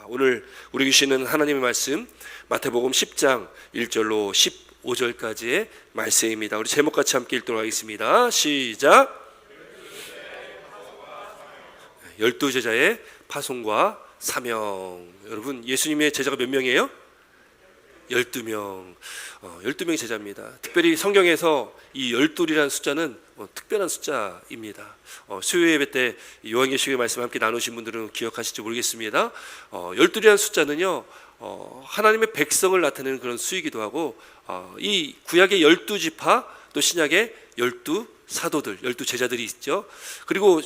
오늘 우리 주시는 하나님의 말씀 마태복음 10장 1절로 15절까지의 말씀입니다. 우리 제목 같이 함께 읽도록 하겠습니다. 시작. 12제자의 파송과 사명. 여러분, 예수님의 제자가 몇 명이에요? 12명. 12명의 제자입니다. 특별히 성경에서 이 12이라는 숫자는 특별한 숫자입니다. 수요 예배 때 요한계시록의 말씀 함께 나누신 분들은 기억하실지 모르겠습니다. 12이라는 숫자는요, 하나님의 백성을 나타내는 그런 수이기도 하고, 이 구약의 12지파 또 신약의 12사도들, 12제자들이 있죠. 그리고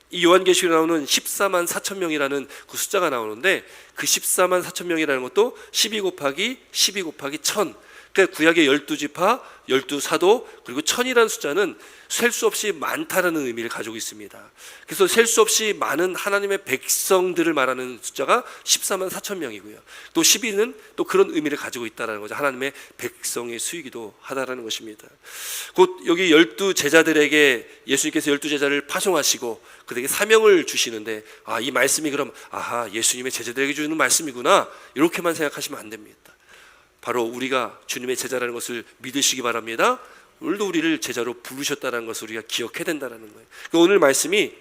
이 요한계시록에 나오는 14만 4천 명이라는 그 숫자가 나오는데, 그 14만 4천 명이라는 것도 12 곱하기 12 곱하기 1000, 그러니까 구약의 12지파, 12사도, 그리고 1000이라는 숫자는 셀 수 없이 많다라는 의미를 가지고 있습니다. 그래서 셀 수 없이 많은 하나님의 백성들을 말하는 숫자가 14만 4천 명이고요. 또 12는 또 그런 의미를 가지고 있다는 거죠. 하나님의 백성의 수이기도 하다라는 것입니다. 곧 여기 12제자들에게 예수님께서 12제자를 파송하시고 그들에게 사명을 주시는데, 이 말씀이 그럼 예수님의 제자들에게 주는 말씀이구나, 이렇게만 생각하시면 안 됩니다. 바로 우리가 주님의 제자라는 것을 믿으시기 바랍니다. 오늘도 우리를 제자로 부르셨다는 것을 우리가 기억해야 된다는 거예요. 그러니까 오늘 말씀이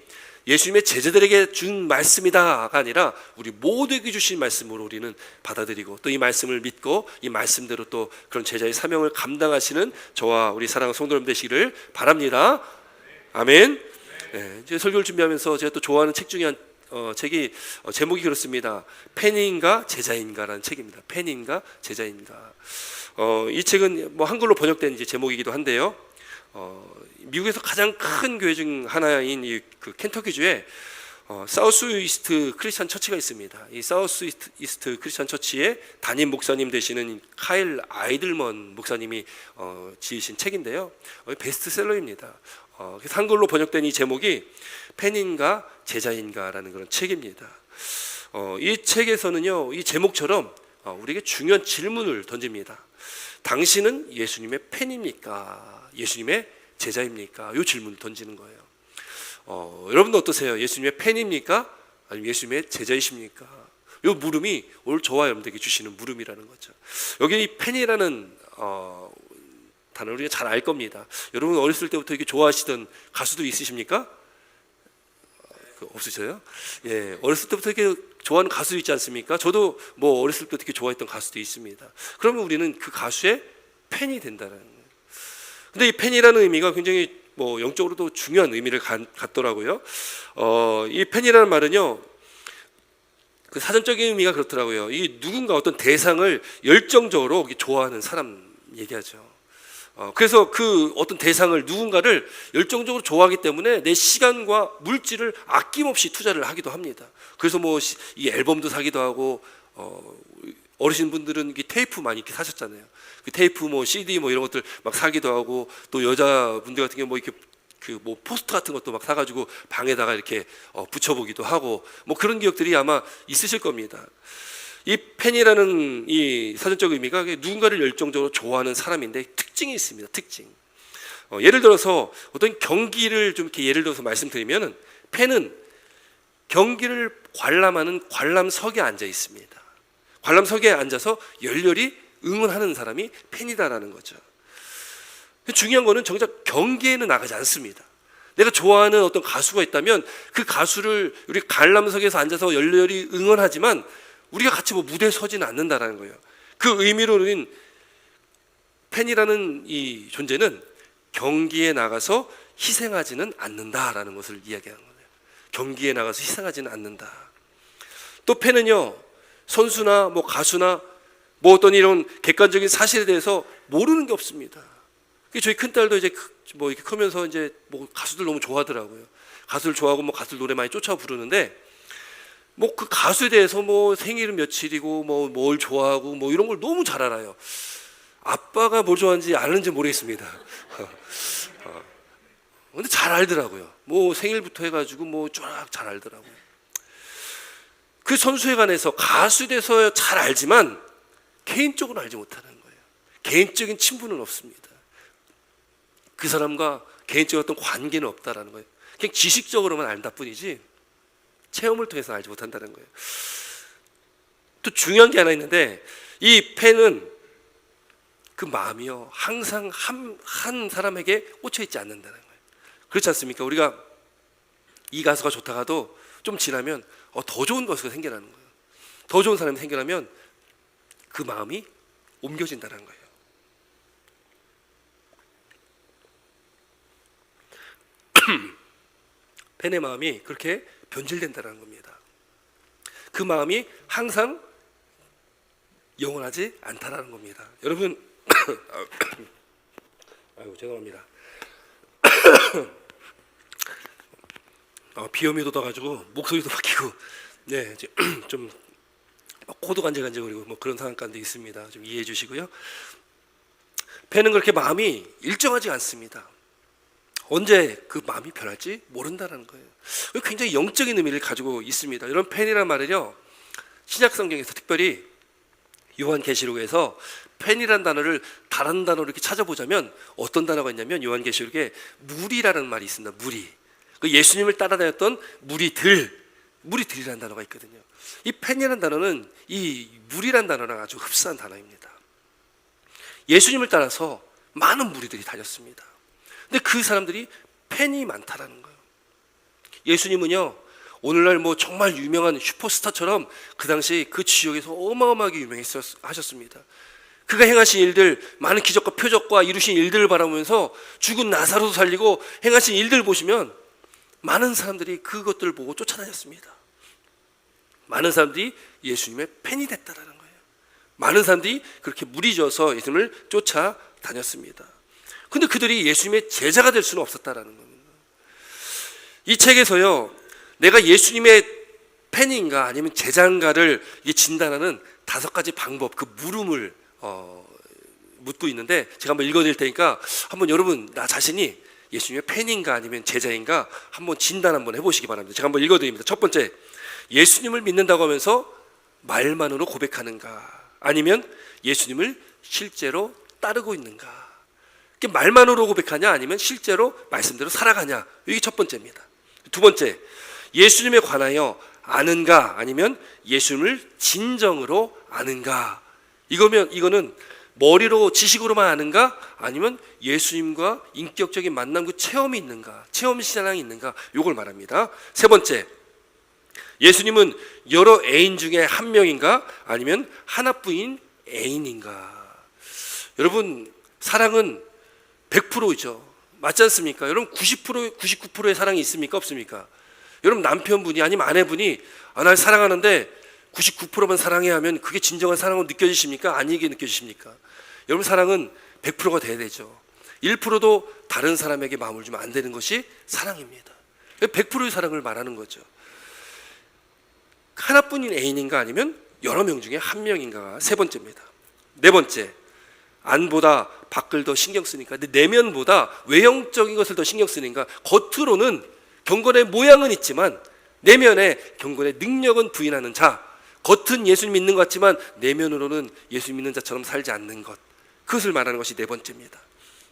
예수님의 제자들에게 준 말씀이다가 아니라 우리 모두에게 주신 말씀으로 우리는 받아들이고, 또 이 말씀을 믿고 이 말씀대로 또 그런 제자의 사명을 감당하시는 저와 우리 사랑하는 성도님 되시기를 바랍니다. 아멘. 네, 이제 설교를 준비하면서 제가 또 좋아하는 책 중에 한 책이 제목이 그렇습니다. 팬인가 제자인가라는 책입니다. 팬인가 제자인가. 이 책은 뭐 한글로 번역된 이제 제목이기도 한데요. 미국에서 가장 큰 교회 중 하나인 이 그 켄터키주에 사우스 이스트 크리스천 처치가 있습니다. 이 사우스 이스트 크리스천 처치의 담임 목사님 되시는 카일 아이들먼 목사님이 지으신 책인데요. 베스트셀러입니다. 그래서 한글로 번역된 이 제목이 팬인가 제자인가라는 그런 책입니다. 이 책에서는요, 이 제목처럼 우리에게 중요한 질문을 던집니다. 당신은 예수님의 팬입니까? 예수님의 제자입니까? 이 질문을 던지는 거예요. 여러분도 어떠세요? 예수님의 팬입니까? 아니면 예수님의 제자이십니까? 이 물음이 오늘 저와 여러분들에게 주시는 물음이라는 거죠. 여기 이 팬이라는 단어를 우리가 잘 알 겁니다. 여러분 어렸을 때부터 이렇게 좋아하시던 가수도 있으십니까? 없으셔요? 예, 어렸을 때부터 이렇게 좋아하는 가수 있지 않습니까? 저도 뭐 어렸을 때부터 이렇게 좋아했던 가수도 있습니다. 그러면 우리는 그 가수의 팬이 된다는 거예요. 근데 이 팬이라는 의미가 굉장히 뭐 영적으로도 중요한 의미를 갖더라고요. 이 팬이라는 말은요, 그 사전적인 의미가 그렇더라고요. 이 누군가 어떤 대상을 열정적으로 좋아하는 사람 얘기하죠. 그래서 그 어떤 대상을, 누군가를 열정적으로 좋아하기 때문에 내 시간과 물질을 아낌없이 투자를 하기도 합니다. 그래서 뭐 이 앨범도 사기도 하고, 어르신 분들은 테이프 많이 이렇게 사셨잖아요. 그 테이프 뭐 CD 뭐 이런 것들 막 사기도 하고, 또 여자분들 같은 경우 뭐 이렇게 그 뭐 포스터 같은 것도 막 사가지고 방에다가 이렇게 붙여보기도 하고, 뭐 그런 기억들이 아마 있으실 겁니다. 이 팬이라는 이 사전적 의미가 누군가를 열정적으로 좋아하는 사람인데 특징이 있습니다. 특징. 예를 들어서 어떤 경기를 좀 이렇게 예를 들어서 말씀드리면은, 팬은 경기를 관람하는 관람석에 앉아 있습니다. 관람석에 앉아서 열렬히 응원하는 사람이 팬이다라는 거죠. 중요한 거는 정작 경기에는 나가지 않습니다. 내가 좋아하는 어떤 가수가 있다면 그 가수를 우리 관람석에서 앉아서 열렬히 응원하지만 우리가 같이 뭐 무대에 서지는 않는다라는 거예요. 그 의미로는 팬이라는 이 존재는 경기에 나가서 희생하지는 않는다라는 것을 이야기하는 거예요. 경기에 나가서 희생하지는 않는다. 또 팬은요, 선수나 뭐 가수나 뭐 어떤 이런 객관적인 사실에 대해서 모르는 게 없습니다. 저희 큰딸도 이제 뭐 이렇게 크면서 이제 뭐 가수들 너무 좋아하더라고요. 가수를 좋아하고 뭐 가수들 노래 많이 쫓아 부르는데, 뭐 그 가수에 대해서 뭐 생일은 며칠이고 뭐 뭘 좋아하고 뭐 이런 걸 너무 잘 알아요. 아빠가 뭘 좋아하는지 아는지 모르겠습니다. 근데 잘 알더라고요. 뭐 생일부터 해가지고 뭐 쫙 잘 알더라고요. 그 선수에 관해서, 가수에 대해서 잘 알지만 개인적으로 알지 못하는 거예요. 개인적인 친분은 없습니다. 그 사람과 개인적인 어떤 관계는 없다라는 거예요. 그냥 지식적으로만 안다 뿐이지 체험을 통해서 알지 못한다는 거예요. 또 중요한 게 하나 있는데, 이 펜은 그 마음이요 항상 한 사람에게 꽂혀 있지 않는다는 거예요. 그렇지 않습니까? 우리가 이 가수가 좋다가도 좀 지나면 더 좋은 가수가 생겨나는 거예요. 더 좋은 사람이 생겨나면 그 마음이 옮겨진다는 거예요. 펜의 마음이 그렇게 변질된다는 겁니다. 그 마음이 항상 영원하지 않다라는 겁니다. 여러분, 아이고 죄송합니다. 비염이 돋아가지고 목소리도 바뀌고, 네, 좀 코도 간질간질거리고 뭐 그런 상황 가운데 있습니다. 좀 이해해 주시고요. 펜은 그렇게 마음이 일정하지 않습니다. 언제 그 마음이 변할지 모른다는 거예요. 굉장히 영적인 의미를 가지고 있습니다. 이런 펜이란 말은요, 신약 성경에서 특별히 요한계시록에서 펜이란 단어를 다른 단어로 이렇게 찾아보자면 어떤 단어가 있냐면, 요한계시록에 무리라는 말이 있습니다. 무리. 그 예수님을 따라다녔던 무리들이라는 단어가 있거든요. 이 펜이라는 단어는 이 무리라는 단어랑 아주 흡사한 단어입니다. 예수님을 따라서 많은 무리들이 다녔습니다. 근데 그 사람들이 팬이 많다라는 거예요. 예수님은요, 오늘날 뭐 정말 유명한 슈퍼스타처럼 그 당시 그 지역에서 어마어마하게 유명하셨습니다. 그가 행하신 일들, 많은 기적과 표적과 이루신 일들을 바라보면서 죽은 나사로도 살리고 행하신 일들을 보시면 많은 사람들이 그것들을 보고 쫓아다녔습니다. 많은 사람들이 예수님의 팬이 됐다라는 거예요. 많은 사람들이 그렇게 무리져서 예수님을 쫓아다녔습니다. 근데 그들이 예수님의 제자가 될 수는 없었다라는 겁니다. 이 책에서요, 내가 예수님의 팬인가 아니면 제자인가를 진단하는 5가지 방법, 그 물음을 묻고 있는데, 제가 한번 읽어드릴 테니까 한번 여러분 나 자신이 예수님의 팬인가 아니면 제자인가 한번 진단 한번 해보시기 바랍니다. 제가 한번 읽어드립니다. 첫 번째, 예수님을 믿는다고 하면서 말만으로 고백하는가, 아니면 예수님을 실제로 따르고 있는가. 말만으로 고백하냐 아니면 실제로 말씀대로 살아가냐, 이게 첫 번째입니다. 두 번째, 예수님에 관하여 아는가 아니면 예수님을 진정으로 아는가. 이거는 머리로 지식으로만 아는가 아니면 예수님과 인격적인 만남, 그 체험이 있는가, 체험 신앙이 있는가, 이걸 말합니다. 세 번째, 예수님은 여러 애인 중에 한 명인가 아니면 하나뿐인 애인인가. 여러분, 사랑은 100%죠. 맞지 않습니까? 여러분 90%, 99%의 사랑이 있습니까? 없습니까? 여러분 남편분이 아니면 아내분이 날 사랑하는데 99%만 사랑해 하면 그게 진정한 사랑으로 느껴지십니까? 아니게 느껴지십니까? 여러분, 사랑은 100%가 돼야 되죠. 1%도 다른 사람에게 마음을 주면 안 되는 것이 사랑입니다. 100%의 사랑을 말하는 거죠. 하나뿐인 애인인가 아니면 여러 명 중에 한 명인가가 세 번째입니다. 네 번째, 안보다 밖을 더 신경 쓰니까, 근데 내면보다 외형적인 것을 더 신경 쓰니까, 겉으로는 경건의 모양은 있지만 내면에 경건의 능력은 부인하는 자, 겉은 예수님 믿는 것 같지만 내면으로는 예수님 믿는 자처럼 살지 않는 것, 그것을 말하는 것이 네 번째입니다.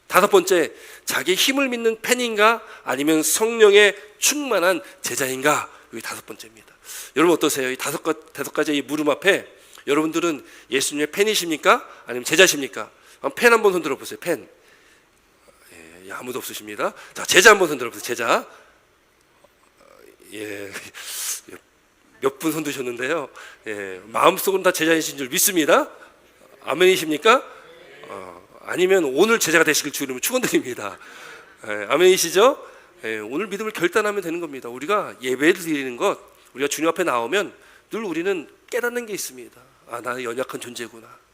다섯 번째, 자기의 힘을 믿는 팬인가 아니면 성령에 충만한 제자인가, 이게 다섯 번째입니다. 여러분 어떠세요? 이 다섯 가지의 물음 앞에 여러분들은 예수님의 팬이십니까? 아니면 제자십니까? 팬 한번 손 들어보세요. 팬. 예, 아무도 없으십니다. 자, 제자 한번 손 들어보세요. 제자. 예, 몇 분 손 드셨는데요. 예, 마음속으로는 다 제자이신 줄 믿습니다. 아멘이십니까? 아니면 오늘 제자가 되시길 주님을 축원드립니다. 예, 아멘이시죠? 예, 오늘 믿음을 결단하면 되는 겁니다. 우리가 예배를 드리는 것, 우리가 주님 앞에 나오면 늘 우리는 깨닫는 게 있습니다. 나는 연약한 존재구나.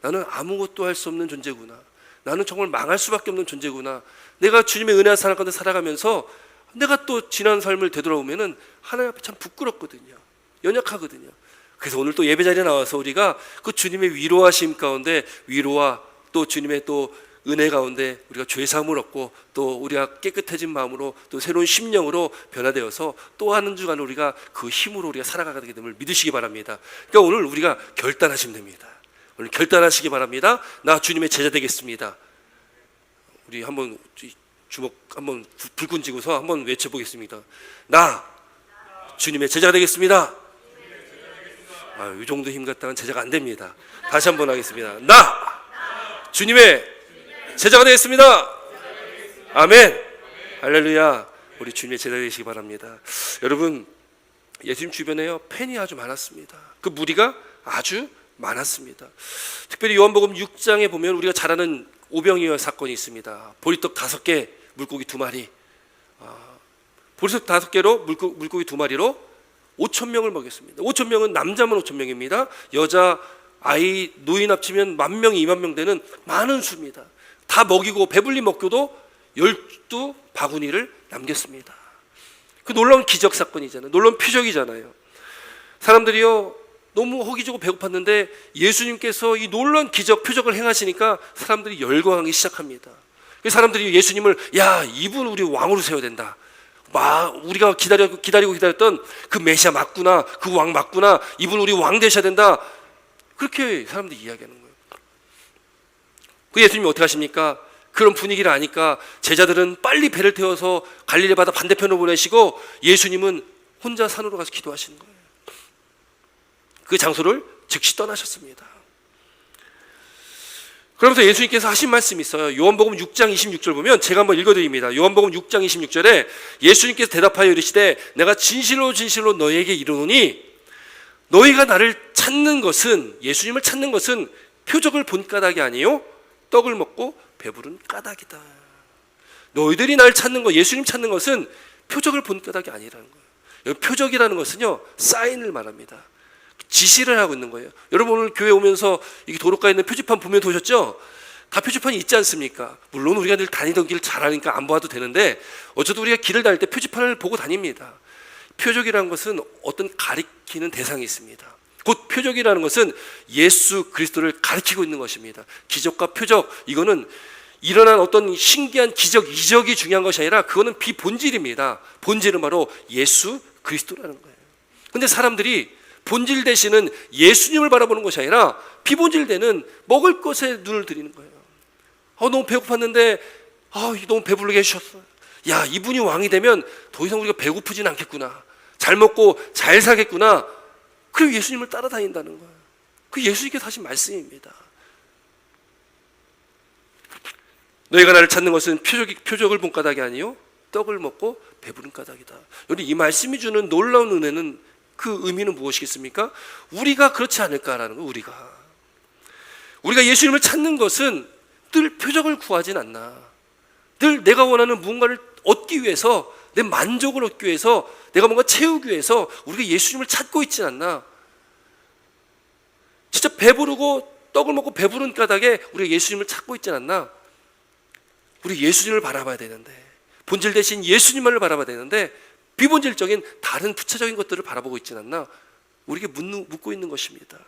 나는 아무것도 할 수 없는 존재구나. 나는 정말 망할 수밖에 없는 존재구나. 내가 주님의 은혜와 사랑 가운데 살아가면서 내가 또 지난 삶을 되돌아보면은 하나님 앞에 참 부끄럽거든요. 연약하거든요. 그래서 오늘 또 예배 자리에 나와서 우리가 그 주님의 위로하심 가운데, 위로와 또 주님의 또 은혜 가운데 우리가 죄 사함을 얻고, 또 우리가 깨끗해진 마음으로 또 새로운 심령으로 변화되어서 또 하는 주간 우리가 그 힘으로 우리가 살아가게 됨을 믿으시기 바랍니다. 그러니까 오늘 우리가 결단하시면 됩니다. 오늘 결단하시기 바랍니다. 나 주님의 제자 되겠습니다. 우리 한번 주먹 한번 불 끈 쥐고서 한번 외쳐보겠습니다. 나 주님의 제자가 되겠습니다. 이 정도 힘 갖다가는 제자가 안 됩니다. 다시 한번 하겠습니다. 나 주님의 제자가 되겠습니다. 아멘. 할렐루야. 우리 주님의 제자 되시기 바랍니다. 여러분, 예수님 주변에요 팬이 아주 많았습니다. 그 무리가 아주 많았습니다. 특별히 요한복음 6장에 보면 우리가 잘 아는 오병이어 사건이 있습니다. 보리떡 5개, 물고기 2마리. 보리떡 5개로 물고기 2마리로 5,000명을 먹였습니다. 5,000명은 남자만 5,000명입니다. 여자, 아이, 노인 합치면 10,000명, 20,000명 되는 많은 수입니다. 다 먹이고 배불리 먹고도 12바구니를 남겼습니다. 그 놀라운 기적 사건이잖아요. 놀라운 표적이잖아요. 사람들이요 너무 허기지고 배고팠는데 예수님께서 이 놀라운 기적 표적을 행하시니까 사람들이 열광하기 시작합니다. 사람들이 예수님을 이분 우리 왕으로 세워야 된다. 우리가 기다리고 기다렸던 그 메시아 맞구나, 그 왕 맞구나, 이분 우리 왕 되셔야 된다. 그렇게 사람들이 이야기하는 거예요. 그 예수님이 어떻게 하십니까? 그런 분위기를 아니까 제자들은 빨리 배를 태워서 갈릴리 바다 반대편으로 보내시고 예수님은 혼자 산으로 가서 기도하시는 거예요. 그 장소를 즉시 떠나셨습니다. 그러면서 예수님께서 하신 말씀이 있어요. 요한복음 6장 26절 보면 제가 한번 읽어드립니다. 요한복음 6장 26절에 예수님께서 대답하여 이르시되 내가 진실로 진실로 너희에게 이르노니 너희가 나를 찾는 것은, 예수님을 찾는 것은 표적을 본 까닭이 아니요 떡을 먹고 배부른 까닭이다. 너희들이 나를 찾는 것, 예수님 찾는 것은 표적을 본 까닭이 아니라는 거예요. 표적이라는 것은요 사인을 말합니다. 지시를 하고 있는 거예요. 여러분 오늘 교회 오면서 이게 도로가에 있는 표지판 보면 보셨죠? 다 표지판이 있지 않습니까? 물론 우리가 늘 다니던 길 잘 아니까 안 봐도 되는데 어쨌든 우리가 길을 다닐 때 표지판을 보고 다닙니다. 표적이라는 것은 어떤 가리키는 대상이 있습니다. 곧 표적이라는 것은 예수 그리스도를 가리키고 있는 것입니다. 기적과 표적, 이거는 일어난 어떤 신기한 기적, 이적이 중요한 것이 아니라 그거는 비본질입니다. 본질은 바로 예수 그리스도라는 거예요. 근데 사람들이 본질 대신은 예수님을 바라보는 것이 아니라 비본질 되는 먹을 것에 눈을 들이는 거예요. 너무 배고팠는데 너무 배부르게 해주셨어. 이분이 왕이 되면 더 이상 우리가 배고프진 않겠구나, 잘 먹고 잘 살겠구나. 그리고 예수님을 따라다닌다는 거예요. 그 예수님께서 하신 말씀입니다. 너희가 나를 찾는 것은 표적을 본 까닭이 아니요 떡을 먹고 배부른 까닭이다. 여러분 이 말씀이 주는 놀라운 은혜는, 그 의미는 무엇이겠습니까? 우리가 그렇지 않을까라는 거예요. 우리가 예수님을 찾는 것은 늘 표적을 구하진 않나. 늘 내가 원하는 무언가를 얻기 위해서, 내 만족을 얻기 위해서, 내가 뭔가 채우기 위해서 우리가 예수님을 찾고 있지 않나. 진짜 배부르고 떡을 먹고 배부른 까닭에 우리가 예수님을 찾고 있지 않나. 우리 예수님을 바라봐야 되는데, 본질 대신 예수님만을 바라봐야 되는데 비본질적인 다른 부차적인 것들을 바라보고 있지 않나. 우리에게 묻고 있는 것입니다.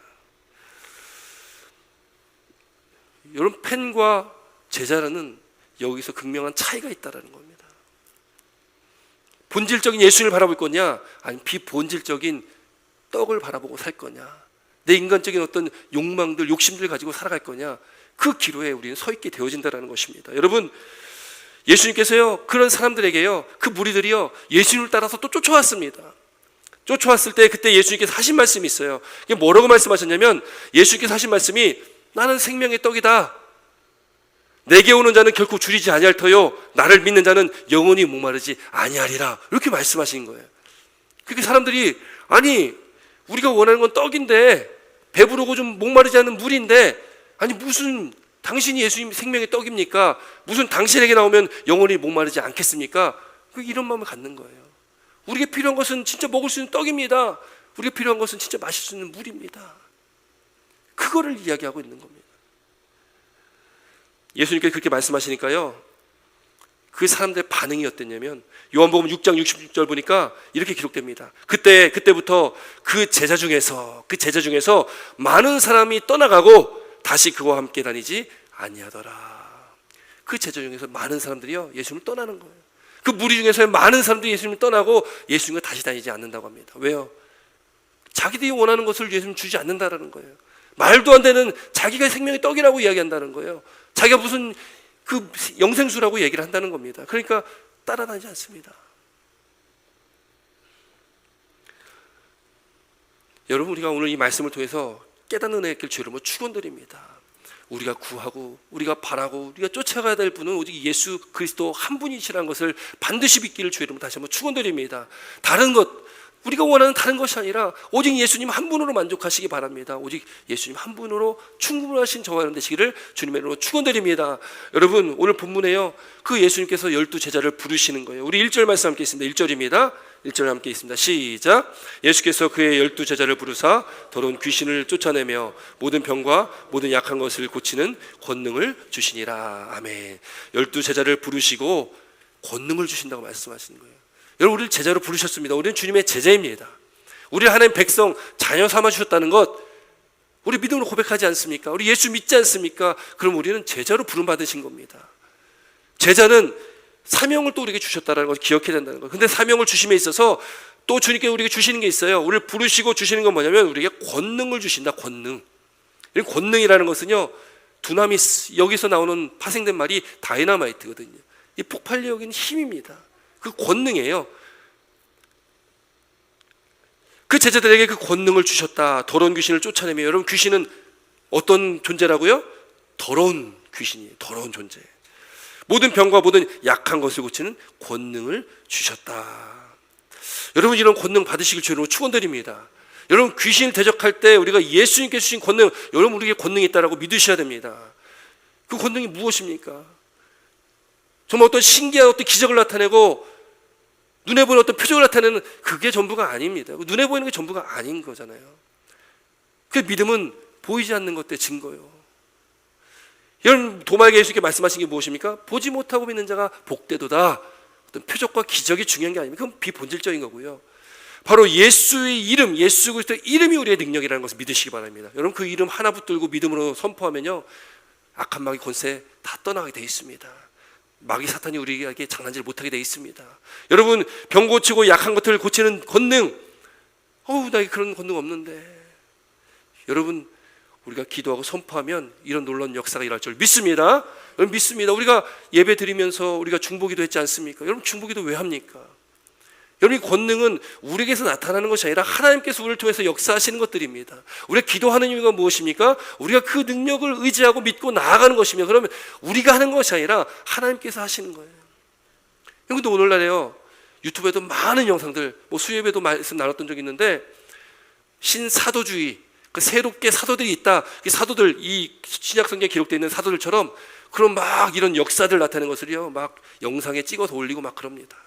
여러분 팬과 제자라는 여기서 극명한 차이가 있다는 겁니다. 본질적인 예수님을 바라볼 거냐, 아니면 비본질적인 떡을 바라보고 살 거냐, 내 인간적인 어떤 욕망들, 욕심들 가지고 살아갈 거냐, 그 기로에 우리는 서 있게 되어진다는 것입니다. 여러분 예수님께서요 그런 사람들에게요, 그 무리들이요 예수님을 따라서 또 쫓아왔습니다. 쫓아왔을 때 그때 예수님께서 하신 말씀이 있어요. 이게 뭐라고 말씀하셨냐면, 예수님께서 하신 말씀이 나는 생명의 떡이다. 내게 오는 자는 결코 줄이지 아니할 터요 나를 믿는 자는 영원히 목마르지 아니하리라. 이렇게 말씀하신 거예요. 그렇게 사람들이, 아니 우리가 원하는 건 떡인데, 배부르고 좀 목마르지 않은 물인데, 아니 무슨 당신이 예수님 생명의 떡입니까? 무슨 당신에게 나오면 영원히 목마르지 않겠습니까? 이런 마음을 갖는 거예요. 우리에게 필요한 것은 진짜 먹을 수 있는 떡입니다. 우리에게 필요한 것은 진짜 마실 수 있는 물입니다. 그거를 이야기하고 있는 겁니다. 예수님께서 그렇게 말씀하시니까요 그 사람들의 반응이 어땠냐면, 요한복음 6장 66절 보니까 이렇게 기록됩니다. 그때부터 그 제자 중에서 많은 사람이 떠나가고 다시 그와 함께 다니지 아니하더라. 그 제자 중에서 많은 사람들이요 예수님을 떠나는 거예요. 그 무리 중에서 많은 사람들이 예수님을 떠나고 예수님과 다시 다니지 않는다고 합니다. 왜요? 자기들이 원하는 것을 예수님 주지 않는다라는 거예요. 말도 안 되는, 자기가 생명의 떡이라고 이야기한다는 거예요. 자기가 무슨 그 영생수라고 얘기를 한다는 겁니다. 그러니까 따라다니지 않습니다. 여러분, 우리가 오늘 이 말씀을 통해서 깨닫는 은혜의 길 주여 여러분 축원드립니다. 우리가 구하고 우리가 바라고 우리가 쫓아가야 될 분은 오직 예수 그리스도 한 분이시라는 것을 반드시 믿기를 주여 여러분 다시 한번 축원드립니다. 다른 것, 우리가 원하는 다른 것이 아니라 오직 예수님 한 분으로 만족하시기 바랍니다. 오직 예수님 한 분으로 충분하신 저와 여러분 되시기를 주님의 이름으로 축원드립니다. 여러분, 오늘 본문에요, 그 예수님께서 12제자를 부르시는 거예요. 우리 1절 말씀 함께 있습니다. 1절입니다. 1절 함께 있습니다. 시작. 예수께서 그의 12제자를 부르사 더러운 귀신을 쫓아내며 모든 병과 모든 약한 것을 고치는 권능을 주시니라. 아멘. 12제자를 부르시고 권능을 주신다고 말씀하시는 거예요. 여러분, 우리를 제자로 부르셨습니다. 우리는 주님의 제자입니다. 우리를 하나님 백성 자녀 삼아주셨다는 것 우리 믿음으로 고백하지 않습니까? 우리 예수 믿지 않습니까? 그럼 우리는 제자로 부름받으신 겁니다. 제자는 사명을 또 우리에게 주셨다는 걸 기억해야 된다는 거예요. 근데 사명을 주심에 있어서 또 주님께 우리에게 주시는 게 있어요. 우리를 부르시고 주시는 건 뭐냐면 우리에게 권능을 주신다. 권능. 이 권능이라는 것은요, 두나미스, 여기서 나오는 파생된 말이 다이너마이트거든요. 이 폭발력인 힘입니다. 그 권능이에요. 그 제자들에게 그 권능을 주셨다. 더러운 귀신을 쫓아내며. 여러분, 귀신은 어떤 존재라고요? 더러운 귀신이에요. 더러운 존재. 모든 병과 모든 약한 것을 고치는 권능을 주셨다. 여러분, 이런 권능 받으시길 주로 축원드립니다. 여러분, 귀신을 대적할 때 우리가 예수님께 주신 권능, 여러분 우리에게 권능이 있다라고 믿으셔야 됩니다. 그 권능이 무엇입니까? 정말 어떤 신기한 어떤 기적을 나타내고 눈에 보이는 어떤 표적을 나타내는 그게 전부가 아닙니다. 눈에 보이는 게 전부가 아닌 거잖아요. 그 믿음은 보이지 않는 것들의 증거예요. 여러분, 도마에게 예수님께 말씀하신 게 무엇입니까? 보지 못하고 믿는 자가 복되도다. 어떤 표적과 기적이 중요한 게 아닙니다. 그건 비본질적인 거고요. 바로 예수의 이름, 예수 그리스도의 이름이 우리의 능력이라는 것을 믿으시기 바랍니다. 여러분, 그 이름 하나 붙들고 믿음으로 선포하면요, 악한 마귀 권세 다 떠나게 되어 있습니다. 마귀 사탄이 우리에게 장난질 못하게 되어 있습니다. 여러분, 병 고치고 약한 것들을 고치는 권능, 나에게 그런 권능 없는데. 여러분, 우리가 기도하고 선포하면 이런 놀라운 역사가 일어날 줄 믿습니다. 여러분, 믿습니다. 우리가 예배 드리면서 우리가 중보기도 했지 않습니까? 여러분, 중보기도 왜 합니까? 여러분, 이 권능은 우리에게서 나타나는 것이 아니라 하나님께서 우리를 통해서 역사하시는 것들입니다. 우리가 기도하는 이유가 무엇입니까? 우리가 그 능력을 의지하고 믿고 나아가는 것이며, 그러면 우리가 하는 것이 아니라 하나님께서 하시는 거예요. 근데 오늘날에요, 유튜브에도 많은 영상들, 수요예배도 말씀 나눴던 적이 있는데, 신사도주의, 그 새롭게 사도들이 있다. 이 사도들, 이 신약성경에 기록되어 있는 사도들처럼 그런 막 이런 역사들 나타내는 것을요, 막 영상에 찍어서 올리고 막 그럽니다.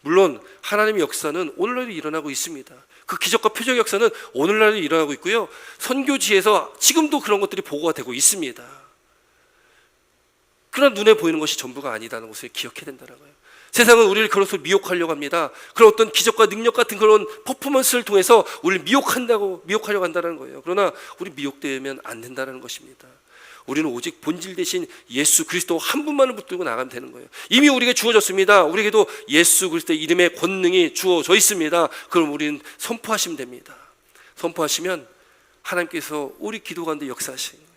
물론 하나님의 역사는 오늘날도 일어나고 있습니다. 그 기적과 표적 역사는 오늘날도 일어나고 있고요, 선교지에서 지금도 그런 것들이 보고가 되고 있습니다. 그러나 눈에 보이는 것이 전부가 아니다는 것을 기억해야 된다는 거예요. 세상은 우리를 그것으로 미혹하려고 합니다. 그런 어떤 기적과 능력 같은 그런 퍼포먼스를 통해서 우리를 미혹하려고 한다는 거예요. 그러나 우리 미혹되면 안 된다는 것입니다. 우리는 오직 본질 대신 예수 그리스도 한 분만을 붙들고 나가면 되는 거예요. 이미 우리에게 주어졌습니다. 우리에게도 예수 그리스도의 이름의 권능이 주어져 있습니다. 그럼 우리는 선포하시면 됩니다. 선포하시면 하나님께서 우리 기도 가운데 역사하시는 거예요.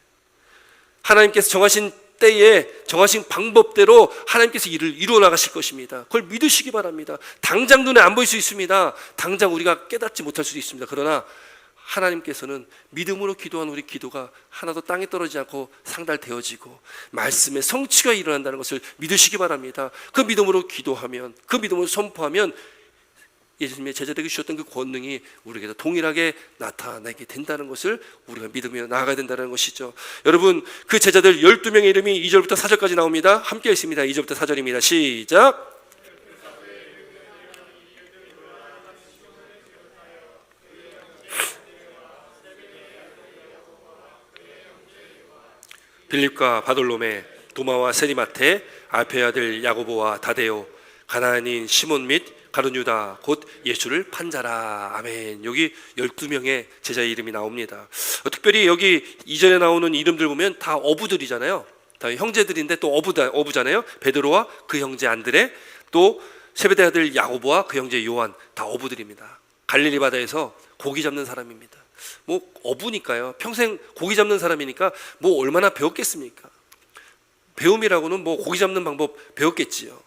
하나님께서 정하신 때에 정하신 방법대로 하나님께서 일을 이루어 나가실 것입니다. 그걸 믿으시기 바랍니다. 당장 눈에 안 보일 수 있습니다. 당장 우리가 깨닫지 못할 수도 있습니다. 그러나 하나님께서는 믿음으로 기도한 우리 기도가 하나도 땅에 떨어지지 않고 상달되어지고 말씀의 성취가 일어난다는 것을 믿으시기 바랍니다. 그 믿음으로 기도하면, 그 믿음으로 선포하면 예수님의 제자들에게 주셨던 그 권능이 우리에게도 동일하게 나타나게 된다는 것을 우리가 믿으며 나아가야 된다는 것이죠. 여러분, 그 제자들 12명의 이름이 2절부터 4절까지 나옵니다. 함께 있습니다. 2절부터 4절입니다. 시작. 빌립과 바돌로메, 도마와 세리마테, 알페의 아들 야고보와 다데오, 가나안인 시몬 및 가룟 유다 곧 예수를 판 자라. 아멘. 여기 12명의 제자의 이름이 나옵니다. 특별히 여기 이전에 나오는 이름들 보면 다 어부들이잖아요. 다 형제들인데 또 어부잖아요. 베드로와 그 형제 안드레, 또 세베대 아들 야고보와 그 형제 요한, 다 어부들입니다. 갈릴리 바다에서 고기 잡는 사람입니다. 어부니까요. 평생 고기 잡는 사람이니까 얼마나 배웠겠습니까? 배움이라고는 고기 잡는 방법 배웠겠지요.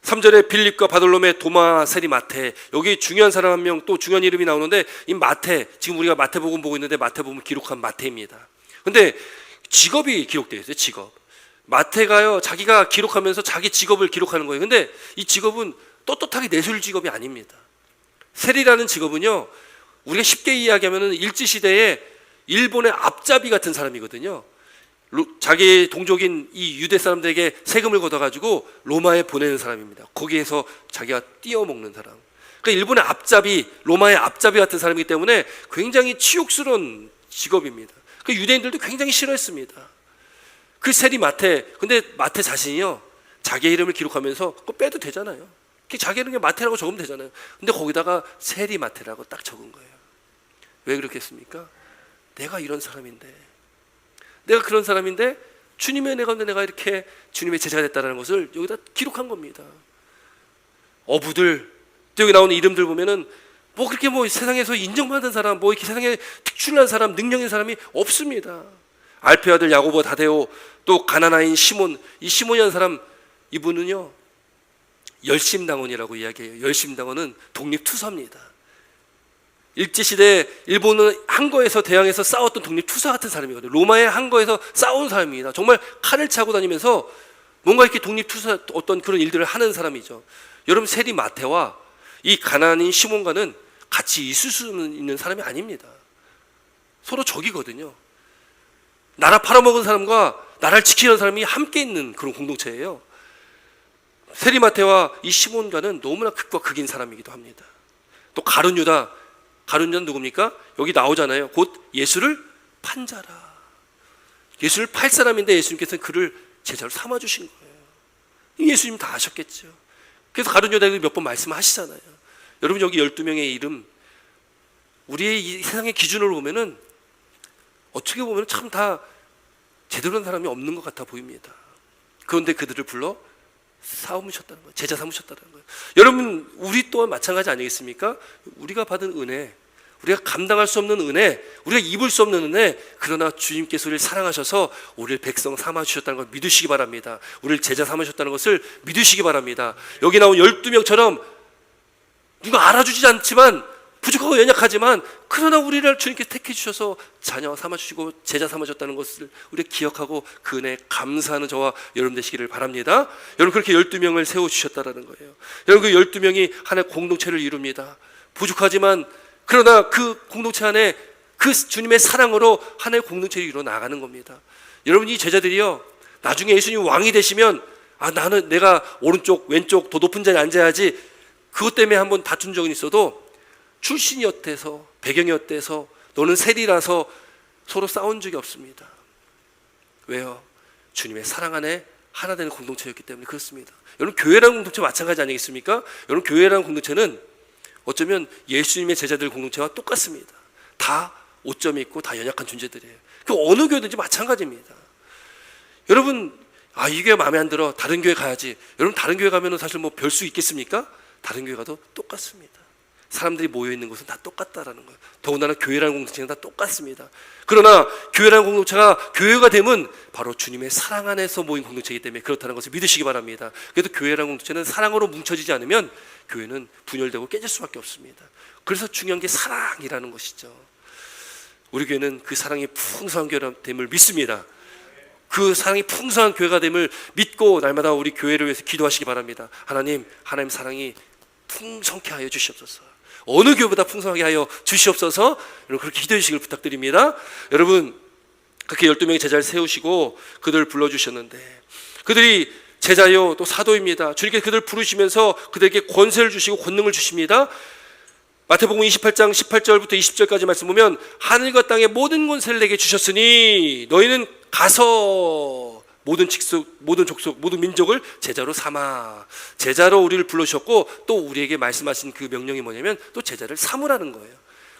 3절에 빌립과 바돌로메, 도마, 세리, 마태. 여기 중요한 사람 한 명, 또 중요한 이름이 나오는데 이 마태, 지금 우리가 마태복음 보고 있는데 마태복음 기록한 마태입니다. 근데 직업이 기록되어 있어요. 직업. 마태가요, 자기가 기록하면서 자기 직업을 기록하는 거예요. 근데 이 직업은 떳떳하게 내술 직업이 아닙니다. 세리라는 직업은요, 우리가 쉽게 이야기하면 일제시대에 일본의 앞잡이 같은 사람이거든요. 자기 동족인 이 유대 사람들에게 세금을 걷어가지고 로마에 보내는 사람입니다. 거기에서 자기가 띄어먹는 사람. 그러니까 일본의 앞잡이, 로마의 앞잡이 같은 사람이기 때문에 굉장히 치욕스러운 직업입니다. 그 유대인들도 굉장히 싫어했습니다. 그 세리 마태, 근데 마태 자신이요, 자기의 이름을 기록하면서 그거 빼도 되잖아요. 자기 이름에 마태라고 적으면 되잖아요. 근데 거기다가 세리 마태라고 딱 적은 거예요. 왜 그렇겠습니까? 내가 이런 사람인데, 내가 그런 사람인데 주님의 은혜 가운데 내가 이렇게 주님의 제자가 됐다는 것을 여기다 기록한 겁니다. 어부들, 또 여기 나오는 이름들 보면은 뭐 그렇게 뭐 세상에서 인정받은 사람, 뭐 이렇게 세상에 특출난 사람, 능력 있는 사람이 없습니다. 알페 아들 야고보, 다데오, 또 가나나인 시몬, 이 시몬이라는 사람, 이분은요 열심당원이라고 이야기해요. 열심당원은 독립투사입니다. 일제시대 일본은 항거에서 대항해서 싸웠던 독립투사 같은 사람이거든요. 로마의 항거에서 싸운 사람입니다. 정말 칼을 차고 다니면서 뭔가 이렇게 독립투사 어떤 그런 일들을 하는 사람이죠. 여러분, 세리 마태와 이 가나안인 시몬과는 같이 있을 수 있는 사람이 아닙니다. 서로 적이거든요. 나라 팔아먹은 사람과 나라를 지키는 사람이 함께 있는 그런 공동체예요. 세리 마태와 이 시몬과는 너무나 극과 극인 사람이기도 합니다. 또 가룟 유다, 가룟 유다는 누굽니까? 여기 나오잖아요. 곧 예수를 판 자라. 예수를 팔 사람인데 예수님께서는 그를 제자로 삼아주신 거예요. 예수님 다 아셨겠죠. 그래서 가룟 유다에게 몇 번 말씀하시잖아요. 여러분, 여기 12명의 이름, 우리의 이 세상의 기준으로 보면은 어떻게 보면 참 다 제대로 된 사람이 없는 것 같아 보입니다. 그런데 그들을 불러 삼으셨다는 거예요. 제자 삼으셨다는 거예요. 여러분, 우리 또한 마찬가지 아니겠습니까? 우리가 받은 은혜, 우리가 감당할 수 없는 은혜, 우리가 입을 수 없는 은혜, 그러나 주님께서 우리를 사랑하셔서 우리를 백성 삼아주셨다는 걸 믿으시기 바랍니다. 우리를 제자 삼으셨다는 것을 믿으시기 바랍니다. 여기 나온 12명처럼 누가 알아주지 않지만, 부족하고 연약하지만, 그러나 우리를 주님께서 택해 주셔서 자녀 삼아주시고 제자 삼아주셨다는 것을 우리가 기억하고 그 은혜에 감사하는 저와 여러분 되시기를 바랍니다. 여러분, 그렇게 12명을 세워주셨다는 거예요. 여러분, 그 12명이 하나의 공동체를 이룹니다. 부족하지만 그러나 그 공동체 안에 그 주님의 사랑으로 하나의 공동체를 이루어 나가는 겁니다. 여러분, 이 제자들이요, 나중에 예수님 왕이 되시면 나는 내가 오른쪽 왼쪽 더 높은 자리에 앉아야지, 그것 때문에 한번 다툰 적은 있어도 출신이 어때서, 배경이 어때서, 너는 세리라서 서로 싸운 적이 없습니다. 왜요? 주님의 사랑 안에 하나 되는 공동체였기 때문에 그렇습니다. 여러분, 교회라는 공동체 마찬가지 아니겠습니까? 여러분, 교회라는 공동체는 어쩌면 예수님의 제자들 공동체와 똑같습니다. 다 오점이 있고 다 연약한 존재들이에요. 그 어느 교회든지 마찬가지입니다. 여러분, 이 교회 마음에 안 들어, 다른 교회 가야지. 여러분, 다른 교회 가면 사실 뭐 별 수 있겠습니까? 다른 교회 가도 똑같습니다. 사람들이 모여있는 곳은 다 똑같다라는 거예요. 더군다나 교회라는 공동체는 다 똑같습니다. 그러나 교회라는 공동체가 교회가 되면 바로 주님의 사랑 안에서 모인 공동체이기 때문에 그렇다는 것을 믿으시기 바랍니다. 그래도 교회라는 공동체는 사랑으로 뭉쳐지지 않으면 교회는 분열되고 깨질 수밖에 없습니다. 그래서 중요한 게 사랑이라는 것이죠. 우리 교회는 그 사랑이 풍성한 교회가 됨을 믿습니다. 그 사랑이 풍성한 교회가 됨을 믿고 날마다 우리 교회를 위해서 기도하시기 바랍니다. 하나님 사랑이 풍성케 하여 주시옵소서. 어느 교회보다 풍성하게 하여 주시옵소서. 여러분, 그렇게 기도해 주시길 부탁드립니다. 여러분, 그렇게 12명의 제자를 세우시고 그들을 불러주셨는데, 그들이 제자요 또 사도입니다. 주님께서 그들을 부르시면서 그들에게 권세를 주시고 권능을 주십니다. 마태복음 28장 18절부터 20절까지 말씀 보면, 하늘과 땅의 모든 권세를 내게 주셨으니 너희는 가서 모든 직속, 모든 족속, 모든 민족을 제자로 삼아. 제자로 우리를 불러주셨고 또 우리에게 말씀하신 그 명령이 뭐냐면 또 제자를 삼으라는 거예요.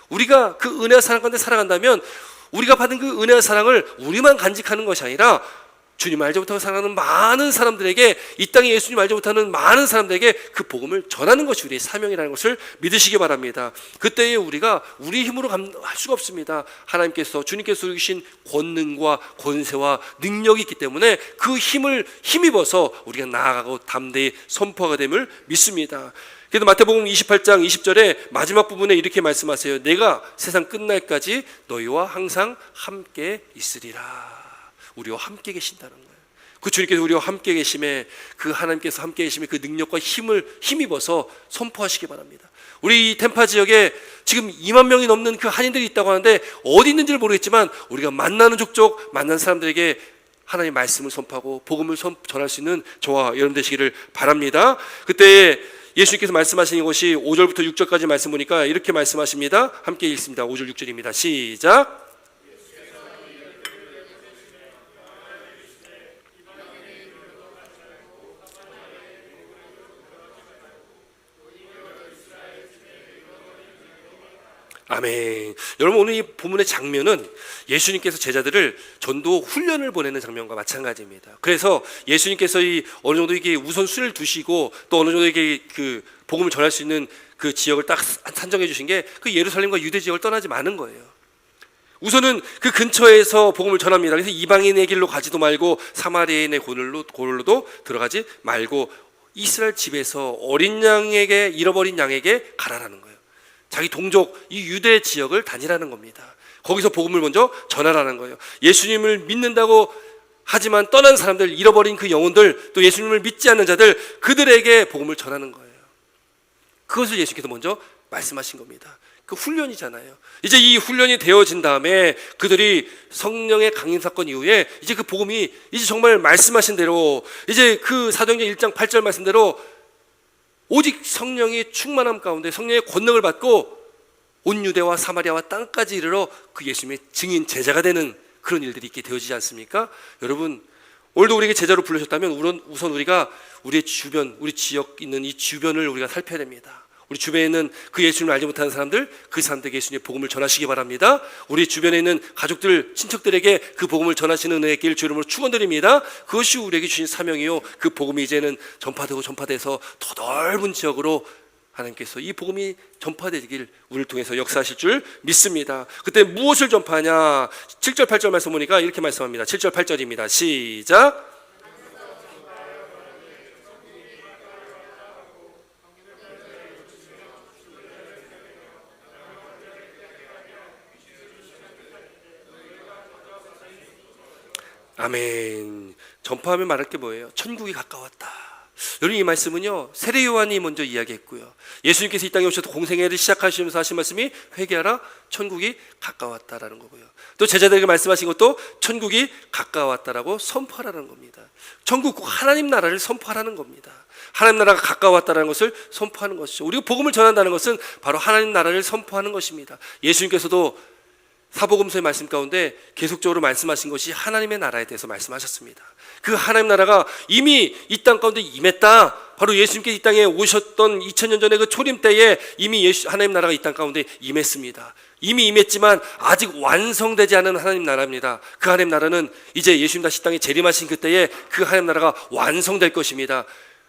우리가 그 은혜와 사랑 가운데 살아간다면 우리가 받은 그 은혜와 사랑을 우리만 간직하는 것이 아니라 주님 알지 못하고 살아가는 많은 사람들에게, 이 땅에 예수님 알지 못하는 많은 사람들에게 그 복음을 전하는 것이 우리의 사명이라는 것을 믿으시기 바랍니다. 그때에 우리가 우리 힘으로 할 수가 없습니다. 하나님께서, 주님께서 주신 권능과 권세와 능력이 있기 때문에 그 힘을 힘입어서 우리가 나아가고 담대히 선포하게 됨을 믿습니다. 그래서 마태복음 28장 20절에 마지막 부분에 이렇게 말씀하세요. 내가 세상 끝날까지 너희와 항상 함께 있으리라. 우리와 함께 계신다는 거예요. 그 주님께서 우리와 함께 계심에, 그 하나님께서 함께 계심에 그 능력과 힘을 힘입어서 선포하시기 바랍니다. 우리 이 템파 지역에 지금 2만 명이 넘는 그 한인들이 있다고 하는데 어디 있는지를 모르겠지만 우리가 만나는 족족 만난 사람들에게 하나님의 말씀을 선포하고 복음을 전할 수 있는 저와 여러분 되시기를 바랍니다. 그때 예수님께서 말씀하시는 것이 5절부터 6절까지 말씀 보니까 이렇게 말씀하십니다. 함께 읽습니다. 5절 6절입니다. 시작. 아멘. 여러분, 오늘 이 본문의 장면은 예수님께서 제자들을 전도 훈련을 보내는 장면과 마찬가지입니다. 그래서 예수님께서 이 어느 정도 이게 우선순위를 두시고 또 어느 정도 이게 그 복음을 전할 수 있는 그 지역을 딱 산정해 주신 게 그 예루살렘과 유대 지역을 떠나지 마는 거예요. 우선은 그 근처에서 복음을 전합니다. 그래서 이방인의 길로 가지도 말고 사마리아인의 고을로도 들어가지 말고 이스라엘 집에서 어린 양에게, 잃어버린 양에게 가라라는 거예요. 자기 동족 이 유대 지역을 다니라는 겁니다. 거기서 복음을 먼저 전하라는 거예요. 예수님을 믿는다고 하지만 떠난 사람들, 잃어버린 그 영혼들, 또 예수님을 믿지 않는 자들, 그들에게 복음을 전하는 거예요. 그것을 예수님께서 먼저 말씀하신 겁니다. 그 훈련이잖아요. 이제 이 훈련이 되어진 다음에 그들이 성령의 강림 사건 이후에 이제 그 복음이 이제 정말 말씀하신 대로 이제 그 사도행전 1장 8절 말씀대로 오직 성령이 충만함 가운데 성령의 권능을 받고 온 유대와 사마리아와 땅까지 이르러 그 예수님의 증인 제자가 되는 그런 일들이 있게 되어지지 않습니까? 여러분, 오늘도 우리에게 제자로 부르셨다면 우선 우리가 우리의 주변, 우리 지역 있는 이 주변을 우리가 살펴야 됩니다. 우리 주변에 있는 그 예수님을 알지 못하는 사람들, 그 사람들에게 예수님의 복음을 전하시기 바랍니다. 우리 주변에 있는 가족들, 친척들에게 그 복음을 전하시는 은혜의 길 주 이름으로 축원드립니다. 그것이 우리에게 주신 사명이요, 그 복음이 이제는 전파돼서 더 넓은 지역으로 하나님께서 이 복음이 전파되길 우리를 통해서 역사하실 줄 믿습니다. 그때 무엇을 전파하냐? 7절 8절 말씀 보니까 이렇게 말씀합니다. 7절 8절입니다. 시작. 아멘. 전파하면 말할 게 뭐예요? 천국이 가까웠다. 여러분, 이 말씀은요, 세례 요한이 먼저 이야기했고요, 예수님께서 이 땅에 오셔서 공생애를 시작하시면서 하신 말씀이 회개하라, 천국이 가까웠다라는 거고요. 또 제자들에게 말씀하신 것도 천국이 가까웠다라고 선포하라는 겁니다. 천국, 하나님 나라를 선포하라는 겁니다. 하나님 나라가 가까웠다는 것을 선포하는 것이죠. 우리가 복음을 전한다는 것은 바로 하나님 나라를 선포하는 것입니다. 예수님께서도 사복음서의 말씀 가운데 계속적으로 말씀하신 것이 하나님의 나라에 대해서 말씀하셨습니다. 그 하나님 나라가 이미 이 땅 가운데 임했다. 바로 예수님께서 이 땅에 오셨던 2000년 전에 그 초림 때에 이미 하나님 나라가 이 땅 가운데 임했습니다. 이미 임했지만 아직 완성되지 않은 하나님 나라입니다. 그 하나님 나라는 이제 예수님 다시 땅에 재림하신 그때에 그 하나님 나라가 완성될 것입니다.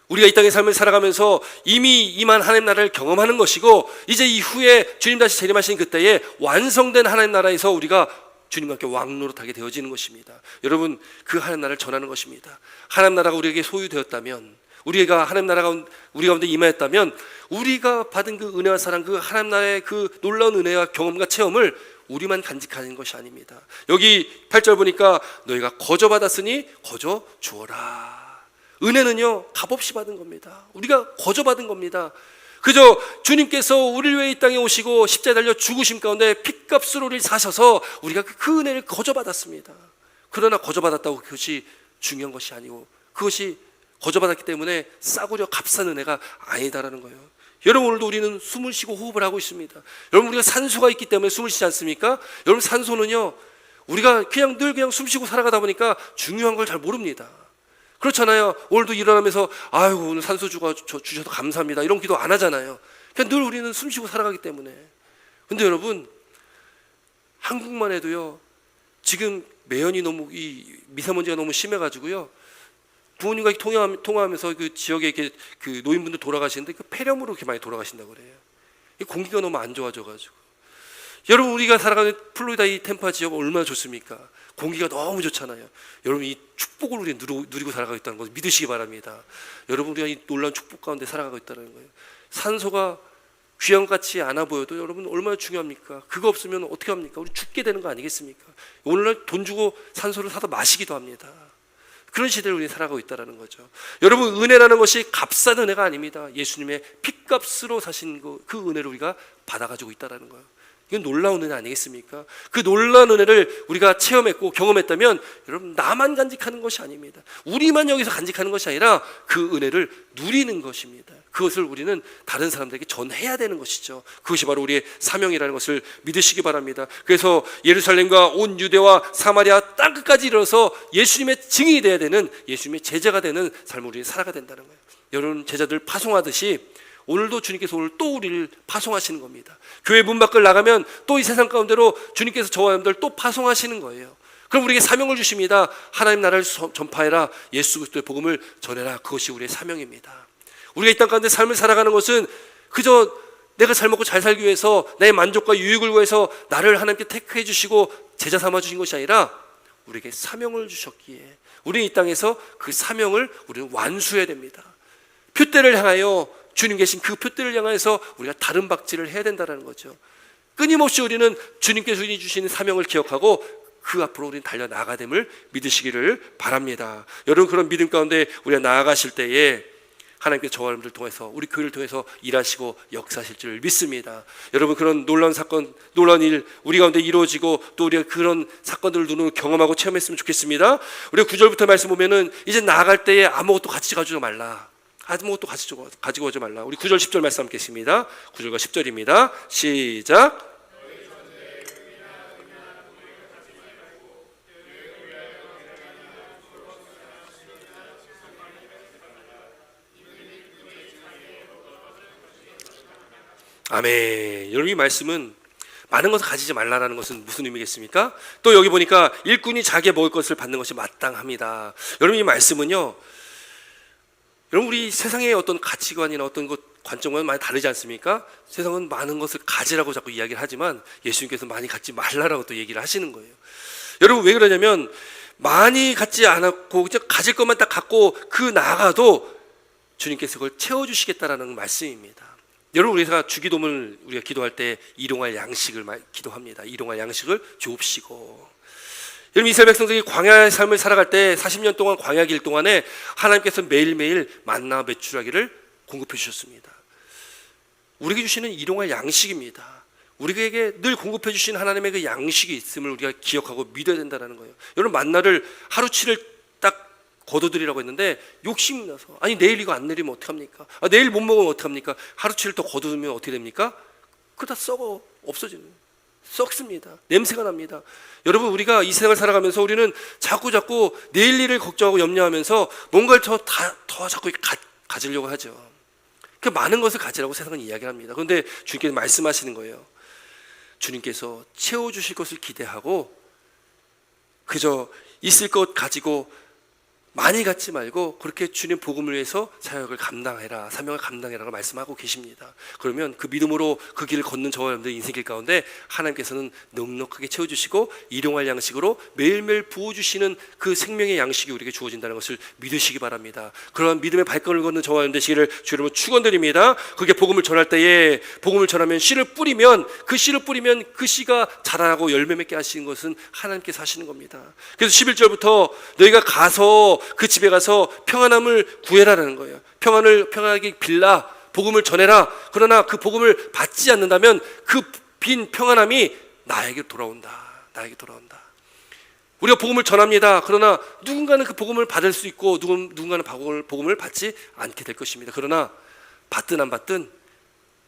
우리가 이 땅의 삶을 살아가면서 이미 임한 하나님 나라를 경험하는 것이고, 이제 이후에 주님 다시 재림하신 그때에 완성된 하나님 나라에서 우리가 주님과 함께 왕노릇하게 되어지는 것입니다. 여러분, 그 하나님 나라를 전하는 것입니다. 하나님 나라가 우리에게 소유되었다면, 우리가 하나님 나라가 우리 가운데 임하였다면, 우리가 받은 그 은혜와 사랑, 그 하나님 나라의 그 놀라운 은혜와 경험과 체험을 우리만 간직하는 것이 아닙니다. 여기 8절 보니까 너희가 거저 받았으니 거저 주어라. 은혜는요, 값없이 받은 겁니다. 우리가 거저 받은 겁니다. 그저 주님께서 우리를 위해 이 땅에 오시고 십자가에 달려 죽으심 가운데 핏값으로 우리를 사셔서 우리가 그 은혜를 거저 받았습니다. 그러나 거저 받았다고 그것이 중요한 것이 아니고, 그것이 거저 받았기 때문에 싸구려 값싼 은혜가 아니다라는 거예요. 여러분, 오늘도 우리는 숨을 쉬고 호흡을 하고 있습니다. 여러분, 우리가 산소가 있기 때문에 숨을 쉬지 않습니까? 여러분, 산소는요, 우리가 늘 그냥 숨 쉬고 살아가다 보니까 중요한 걸 잘 모릅니다. 그렇잖아요. 오늘도 일어나면서 아이고, 오늘 산소 주셔서 감사합니다, 이런 기도 안 하잖아요. 그냥 늘 우리는 숨 쉬고 살아가기 때문에. 근데 여러분, 한국만 해도요, 지금 매연이 너무 이 미세먼지가 너무 심해가지고요. 부모님과 통화하면서 그 지역에 이렇게 그 노인분들 돌아가시는데 그 폐렴으로 이렇게 많이 돌아가신다고 그래요. 이 공기가 너무 안 좋아져가지고. 여러분 우리가 살아가는 플로리다 이 템파 지역 얼마나 좋습니까? 공기가 너무 좋잖아요. 여러분 이 축복을 우리 누리고 살아가고 있다는 것을 믿으시기 바랍니다. 여러분 우리가 이 놀라운 축복 가운데 살아가고 있다는 거예요. 산소가 귀한 것 같이 않아 보여도 여러분 얼마나 중요합니까? 그거 없으면 어떻게 합니까? 우리 죽게 되는 거 아니겠습니까? 오늘날 돈 주고 산소를 사다 마시기도 합니다. 그런 시대를 우리 살아가고 있다는 거죠. 여러분 은혜라는 것이 값싼 은혜가 아닙니다. 예수님의 핏값으로 사신 그 은혜를 우리가 받아가지고 있다는 거예요. 이건 놀라운 은혜 아니겠습니까? 그 놀라운 은혜를 우리가 체험했고 경험했다면 여러분 나만 간직하는 것이 아닙니다. 우리만 여기서 간직하는 것이 아니라 그 은혜를 누리는 것입니다. 그것을 우리는 다른 사람들에게 전해야 되는 것이죠. 그것이 바로 우리의 사명이라는 것을 믿으시기 바랍니다. 그래서 예루살렘과 온 유대와 사마리아 땅끝까지 이르러서 예수님의 증인이 되어야 되는, 예수님의 제자가 되는 삶을 우리는 살아가야 된다는 거예요. 여러분 제자들 파송하듯이 오늘도 주님께서 오늘 또 우리를 파송하시는 겁니다. 교회 문 밖을 나가면 또 이 세상 가운데로 주님께서 저와 여러분들 또 파송하시는 거예요. 그럼 우리에게 사명을 주십니다. 하나님 나라를 전파해라, 예수 그리스도의 복음을 전해라. 그것이 우리의 사명입니다. 우리가 이 땅 가운데 삶을 살아가는 것은 그저 내가 잘 먹고 잘 살기 위해서 나의 만족과 유익을 위해서 나를 하나님께 택해 주시고 제자 삼아 주신 것이 아니라 우리에게 사명을 주셨기에 우리는 이 땅에서 그 사명을 우리는 완수해야 됩니다. 표대를 향하여, 주님 계신 그 표대를 향해서 우리가 다른 박질을 해야 된다는 거죠. 끊임없이 우리는 주님께서 주시는 사명을 기억하고 그 앞으로 우리는 달려나가야 됨을 믿으시기를 바랍니다. 여러분 그런 믿음 가운데 우리가 나아가실 때에 하나님께서 저와 여러분들 통해서 우리 교회를 통해서 일하시고 역사하실 줄 믿습니다. 여러분 그런 놀라운 사건, 놀라운 일 우리 가운데 이루어지고 또 우리가 그런 사건들을 눈으로 경험하고 체험했으면 좋겠습니다. 우리가 9절부터 말씀 보면은 이제 나아갈 때에 아무것도 같이 가지고 말라. 아무것도 가지고 오지 말라. 우리 9절 10절 말씀 함께 했습니다. 9절과 10절입니다. 시작. 아멘. 여러분 이 말씀은 많은 것을 가지지 말라라는 것은 무슨 의미겠습니까? 또 여기 보니까 일꾼이 자기의 먹을 것을 받는 것이 마땅합니다. 여러분 이 말씀은요, 여러분 우리 세상의 어떤 가치관이나 어떤 것 관점과는 많이 다르지 않습니까? 세상은 많은 것을 가지라고 자꾸 이야기를 하지만 예수님께서 많이 갖지 말라라고 또 얘기를 하시는 거예요. 여러분 왜 그러냐면 많이 갖지 않았고 가질 것만 딱 갖고 그 나아가도 주님께서 그걸 채워주시겠다라는 말씀입니다. 여러분 우리가 주기도문을 우리가 기도할 때 일용할 양식을 기도합니다. 일용할 양식을 주옵시고. 여러분 이스라엘 백성들이 광야의 삶을 살아갈 때 40년 동안 광야 길 동안에 하나님께서 매일매일 만나 메추라기를 공급해 주셨습니다. 우리에게 주시는 일용할 양식입니다. 우리에게 늘 공급해 주신 하나님의 그 양식이 있음을 우리가 기억하고 믿어야 된다는 거예요. 여러분 만나를 하루치를 딱 거둬들이라고 했는데 욕심이 나서 아니 내일 이거 안 내리면 어떡합니까? 내일 못 먹으면 어떡합니까? 하루치를 더 거두면 어떻게 됩니까? 그거 다 썩어 없어지는 거예요. 썩습니다. 냄새가 납니다. 여러분 우리가 이 세상을 살아가면서 우리는 자꾸 내일 일을 걱정하고 염려하면서 뭔가를 더 자꾸 가지려고 하죠. 그 많은 것을 가지라고 세상은 이야기를 합니다. 그런데 주님께서 말씀하시는 거예요. 주님께서 채워주실 것을 기대하고 그저 있을 것 가지고 많이 갖지 말고 그렇게 주님 복음을 위해서 사역을 감당해라, 사명을 감당해라고 말씀하고 계십니다. 그러면 그 믿음으로 그 길을 걷는 저와 여러분들 인생길 가운데 하나님께서는 넉넉하게 채워주시고 일용할 양식으로 매일매일 부어주시는 그 생명의 양식이 우리에게 주어진다는 것을 믿으시기 바랍니다. 그러한 믿음의 발걸음을 걷는 저와 여러분들 되시기를 주 여러분 축원드립니다. 그게 복음을 전할 때에 복음을 전하면 씨를 뿌리면 그 씨가 자라고 열매 맺게 하시는 것은 하나님께서 하시는 겁니다. 그래서 11절부터 너희가 가서 그 집에 가서 평안함을 구해라라는 거예요. 평안하게 빌라, 복음을 전해라. 그러나 그 복음을 받지 않는다면 그 빈 평안함이 나에게 돌아온다. 우리가 복음을 전합니다. 그러나 누군가는 그 복음을 받을 수 있고 누군가는 복음을 받지 않게 될 것입니다. 그러나 받든 안 받든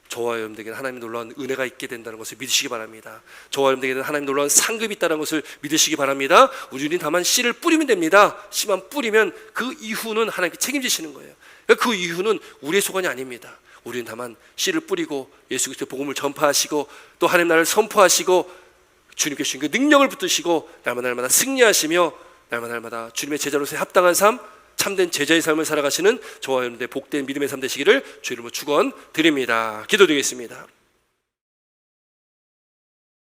저와 여러분들에게는 하나님의 놀라운 은혜가 있게 된다는 것을 믿으시기 바랍니다. 저와 여러분들에게는 하나님의 놀라운 상급이 있다는 것을 믿으시기 바랍니다. 우리는 다만 씨를 뿌리면 됩니다. 씨만 뿌리면 그 이후는 하나님께 책임지시는 거예요. 그 이후는 우리의 소관이 아닙니다. 우리는 다만 씨를 뿌리고 예수 그리스도의 복음을 전파하시고 또 하나님 나라를 선포하시고 주님께 주신 그 능력을 붙드시고 날마다 승리하시며 날마다 주님의 제자로서의 합당한 삶, 참된 제자의 삶을 살아가시는 저와 여러분들의 복된 믿음의 삶 되시기를 주 이름으로 축원드립니다. 기도드리겠습니다.